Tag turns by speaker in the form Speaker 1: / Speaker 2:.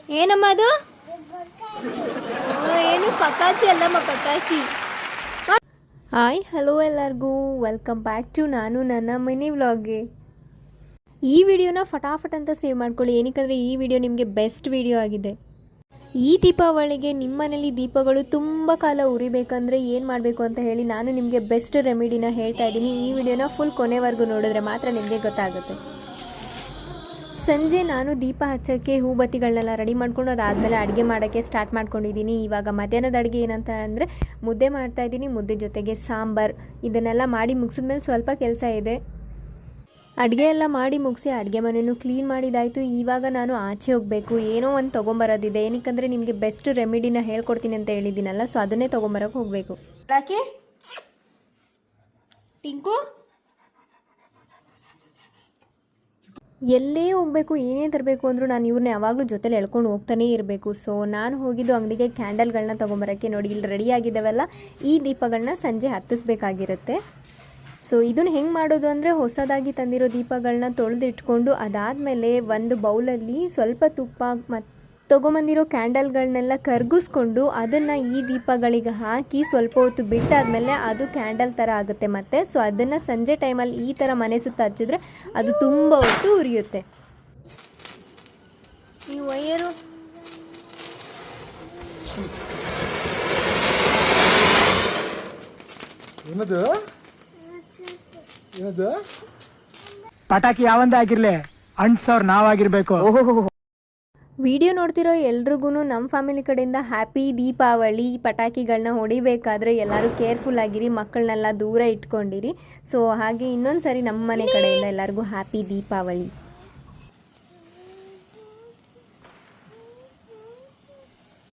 Speaker 1: ಏನಮ್ಮ ಅದು? ಏನು ಪಟಾಕಿ ಅಲ್ಲಮ್ಮ, ಪಟಾಕಿ. ಹಾಯ್ ಹಲೋ ಎಲ್ಲರಿಗೂ, ವೆಲ್ಕಮ್ ಬ್ಯಾಕ್ ಟು ನಾನು ನನ್ನ ಮಿನಿ ವ್ಲಾಗ್ಗೆ. ಈ ವಿಡಿಯೋನ ಫಟಾಫಟ್ ಅಂತ ಸೇವ್ ಮಾಡ್ಕೊಳ್ಳಿ, ಏನಕ್ಕಂದರೆ ಈ ವಿಡಿಯೋ ನಿಮಗೆ ಬೆಸ್ಟ್ ವಿಡಿಯೋ ಆಗಿದೆ. ಈ ದೀಪಾವಳಿಗೆ ನಿಮ್ಮ ಮನೇಲಿ ದೀಪಗಳು ತುಂಬ ಕಾಲ ಉರಿಬೇಕಂದ್ರೆ ಏನು ಮಾಡಬೇಕು ಅಂತ ಹೇಳಿ ನಾನು ನಿಮಗೆ ಬೆಸ್ಟ್ ರೆಮಿಡಿನ ಹೇಳ್ತಾ ಇದ್ದೀನಿ. ಈ ವಿಡಿಯೋನ ಫುಲ್ ಕೊನೆವರೆಗೂ ನೋಡಿದ್ರೆ ಮಾತ್ರ ನಿಮಗೆ ಗೊತ್ತಾಗುತ್ತೆ. ಸಂಜೆ ನಾನು ದೀಪ ಹಚ್ಚೋಕ್ಕೆ ಹೂಬತ್ತಿಗಳನ್ನೆಲ್ಲ ರೆಡಿ ಮಾಡ್ಕೊಂಡು ಅದಾದಮೇಲೆ ಅಡುಗೆ ಮಾಡೋಕ್ಕೆ ಸ್ಟಾರ್ಟ್ ಮಾಡ್ಕೊಂಡಿದ್ದೀನಿ. ಇವಾಗ ಮಧ್ಯಾಹ್ನದ ಅಡುಗೆ ಏನಂತ ಅಂದರೆ ಮುದ್ದೆ ಮಾಡ್ತಾಯಿದ್ದೀನಿ. ಮುದ್ದೆ ಜೊತೆಗೆ ಸಾಂಬಾರು ಇದನ್ನೆಲ್ಲ ಮಾಡಿ ಮುಗಿಸಿದ್ಮೇಲೆ ಸ್ವಲ್ಪ ಕೆಲಸ ಇದೆ. ಅಡುಗೆ ಎಲ್ಲ ಮಾಡಿ ಮುಗಿಸಿ ಅಡುಗೆ ಮನೆಯೂ ಕ್ಲೀನ್ ಮಾಡಿದಾಯಿತು. ಇವಾಗ ನಾನು ಆಚೆ ಹೋಗಬೇಕು, ಏನೋ ಒಂದು ತೊಗೊಂಬರೋದಿದೆ. ಏನಕ್ಕಂದರೆ ನಿಮಗೆ ಬೆಸ್ಟ್ ರೆಮಿಡಿನ ಹೇಳ್ಕೊಡ್ತೀನಿ ಅಂತ ಹೇಳಿದ್ದೀನಲ್ಲ, ಸೊ ಅದನ್ನೇ ತೊಗೊಂಬರೋಕ್ಕೆ ಹೋಗಬೇಕು. ರಾಕಿ ಟಿಂಕು ಎಲ್ಲೇ ಹೋಗಬೇಕು, ಏನೇ ತರಬೇಕು ಅಂದರೂ ನಾನು ಇವ್ರನ್ನ ಯಾವಾಗಲೂ ಜೊತೆಲಿ ಎಳ್ಕೊಂಡು ಹೋಗ್ತಾನೇ ಇರಬೇಕು. ಸೊ ನಾನು ಹೋಗಿದ್ದು ಅಂಗಡಿಗೆ ಕ್ಯಾಂಡಲ್ಗಳನ್ನ ತೊಗೊಂಬರೋಕ್ಕೆ. ನೋಡಿ ಇಲ್ಲಿ ರೆಡಿಯಾಗಿದ್ದಾವೆಲ್ಲ, ಈ ದೀಪಗಳನ್ನ ಸಂಜೆ ಹತ್ತಿಸ್ಬೇಕಾಗಿರುತ್ತೆ. ಸೊ ಇದನ್ನು ಹೆಂಗೆ ಮಾಡೋದು ಅಂದರೆ, ಹೊಸದಾಗಿ ತಂದಿರೋ ದೀಪಗಳನ್ನ ತೊಳೆದಿಟ್ಕೊಂಡು ಅದಾದಮೇಲೆ ಒಂದು ಬೌಲಲ್ಲಿ ಸ್ವಲ್ಪ ತುಪ್ಪ ಮತ್ತು ತೊಗೊಂಬಂದಿರೋ ಕ್ಯಾಂಡಲ್ಗಳನ್ನೆಲ್ಲ ಕರಗಿಸ್ಕೊಂಡು ಅದನ್ನು ಈ ದೀಪಗಳಿಗೆ ಹಾಕಿ ಸ್ವಲ್ಪ ಹೊತ್ತು ಬಿಟ್ಟಾದಮೇಲೆ ಅದು ಕ್ಯಾಂಡಲ್ ಥರ ಆಗುತ್ತೆ ಮತ್ತೆ. ಸೊ ಅದನ್ನು ಸಂಜೆ ಟೈಮಲ್ಲಿ ಈ ಥರ ಮನೆ ಸುತ್ತ ಹಚ್ಚಿದ್ರೆ ಅದು ತುಂಬ ಹೊತ್ತು ಉರಿಯುತ್ತೆ. ಈ ವೈಯರು
Speaker 2: ಪಟಾಕಿ ಯಾವಂದೇ ಆಗಿರ್ಲಿ ಅಂಟ್ಸವ್ರು ನಾವಾಗಿರ್ಬೇಕು.
Speaker 1: ವಿಡಿಯೋ ನೋಡ್ತಿರೋ ಎಲ್ರಿಗೂ ನಮ್ಮ ಫ್ಯಾಮಿಲಿ ಕಡೆಯಿಂದ ಹ್ಯಾಪಿ ದೀಪಾವಳಿ. ಪಟಾಕಿಗಳನ್ನ ಹೊಡಿಬೇಕಾದ್ರೆ ಎಲ್ಲರೂ ಕೇರ್ಫುಲ್ ಆಗಿರಿ, ಮಕ್ಕಳನ್ನೆಲ್ಲ ದೂರ ಇಟ್ಕೊಂಡಿರಿ. ಸೊ ಹಾಗೆ ಇನ್ನೊಂದು ಸರಿ ನಮ್ಮ ಮನೆ ಕಡೆಯಿಂದ ಎಲ್ಲರಿಗೂ ಹ್ಯಾಪಿ ದೀಪಾವಳಿ.